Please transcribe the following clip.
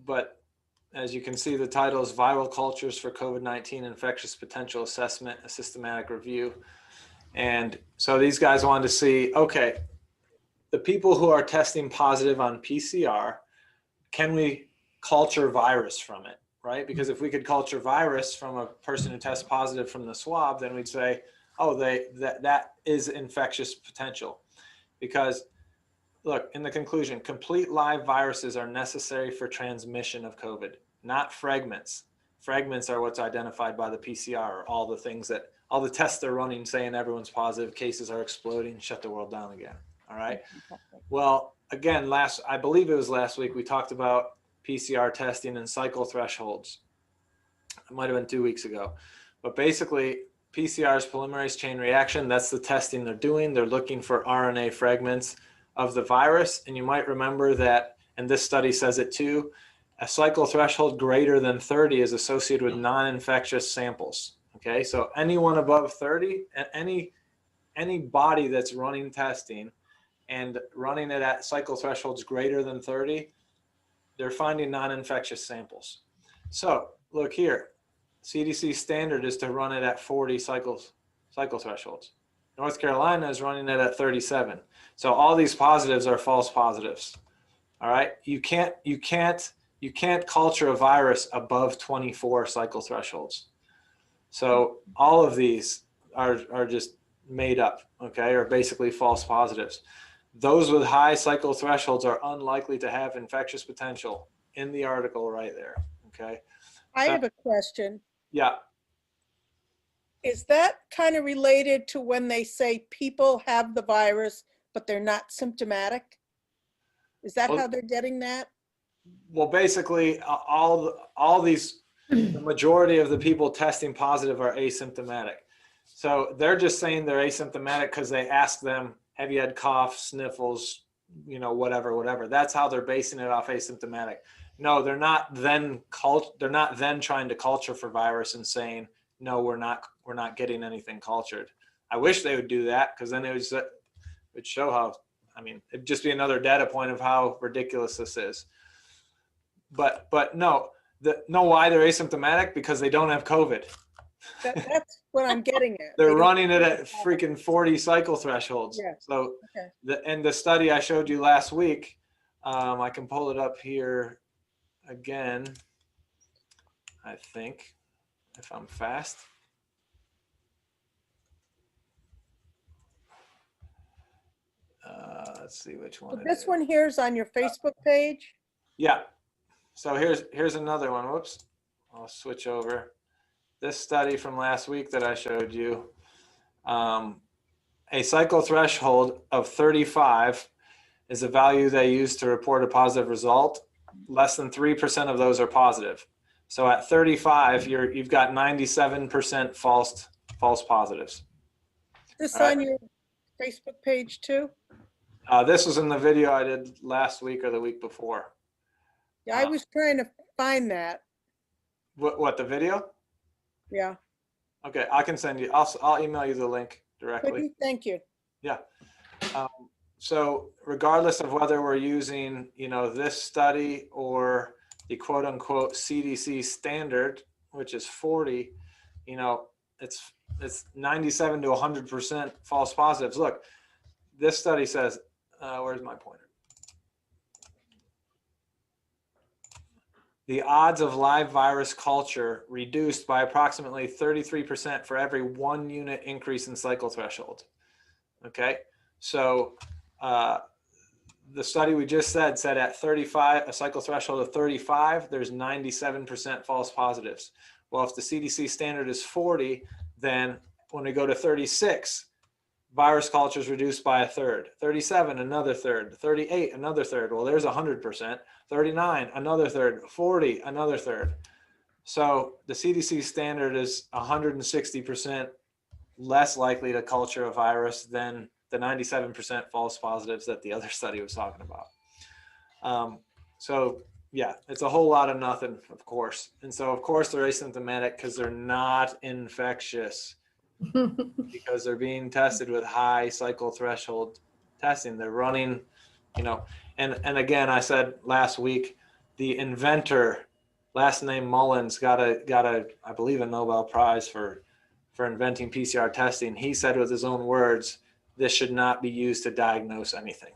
but as you can see, the title is Viral Cultures for COVID-19 Infectious Potential Assessment, a Systematic Review. And so these guys wanted to see, okay, the people who are testing positive on PCR, can we culture virus from it, right? Because if we could culture virus from a person who tests positive from the swab, then we'd say, oh, that is infectious potential. Because look, in the conclusion, complete live viruses are necessary for transmission of COVID, not fragments. Fragments are what's identified by the PCR, or all the things that, all the tests they're running saying everyone's positive, cases are exploding, shut the world down again, all right? Well, again, I believe it was last week, we talked about PCR testing and cycle thresholds. It might have been 2 weeks ago. But basically, PCR's polymerase chain reaction, that's the testing they're doing. They're looking for RNA fragments of the virus. And you might remember that, and this study says it too, a cycle threshold greater than 30 is associated with non-infectious samples. Okay, so anyone above 30, any body that's running testing and running it at cycle thresholds greater than 30, they're finding non-infectious samples. So look here, CDC standard is to run it at 40 cycle thresholds. North Carolina is running it at 37. So all these positives are false positives. All right, you can't culture a virus above 24 cycle thresholds. So all of these are just made up, okay, or basically false positives. Those with high cycle thresholds are unlikely to have infectious potential in the article right there, okay? I have a question. Yeah. Is that kind of related to when they say people have the virus, but they're not symptomatic? Is that how they're getting that? Well, basically, all these, the majority of the people testing positive are asymptomatic. So they're just saying they're asymptomatic because they ask them, have you had cough, sniffles, you know, whatever. That's how they're basing it off asymptomatic. No, they're not then trying to culture for virus and saying, no, we're not getting anything cultured. I wish they would do that, because then it would show how, I mean, it'd just be another data point of how ridiculous this is. But no, know why they're asymptomatic? Because they don't have COVID. That's what I'm getting at. They're running it at freaking 40 cycle thresholds. Yeah. So, okay. The study I showed you last week, I can pull it up here again, I think, if I'm fast. Let's see which one. So this one here is on your Facebook page? Yeah. So here's another one. Whoops. I'll switch over. This study from last week that I showed you, a cycle threshold of 35 is a value they use to report a positive result. Less than 3% of those are positive. So at 35, you've got 97% false positives. This on your Facebook page too? This was in the video I did last week or the week before. Yeah, I was trying to find that. What, the video? Yeah. Okay, I can send you. I'll email you the link directly. Thank you. Yeah. So regardless of whether we're using, you know, this study or the quote unquote CDC standard, which is 40, you know, it's 97 to 100% false positives. Look, this study says, where's my pointer? The odds of live virus culture reduced by approximately 33% for every 1 unit increase in cycle threshold. Okay, so the study we just said at 35, a cycle threshold of 35, there's 97% false positives. Well, if the CDC standard is 40, then when we go to 36, virus culture is reduced by a third. 37, another third. 38, another third. Well, there's 100%. 39, another third. 40, another third. So the CDC standard is 160% less likely to culture a virus than the 97% false positives that the other study was talking about. So yeah, it's a whole lot of nothing, of course. And so of course they're asymptomatic because they're not infectious. Because they're being tested with high cycle threshold testing. They're running, you know, and again, I said last week, the inventor, last name Mullins, got a I believe a Nobel Prize for inventing PCR testing. He said with his own words, this should not be used to diagnose anything.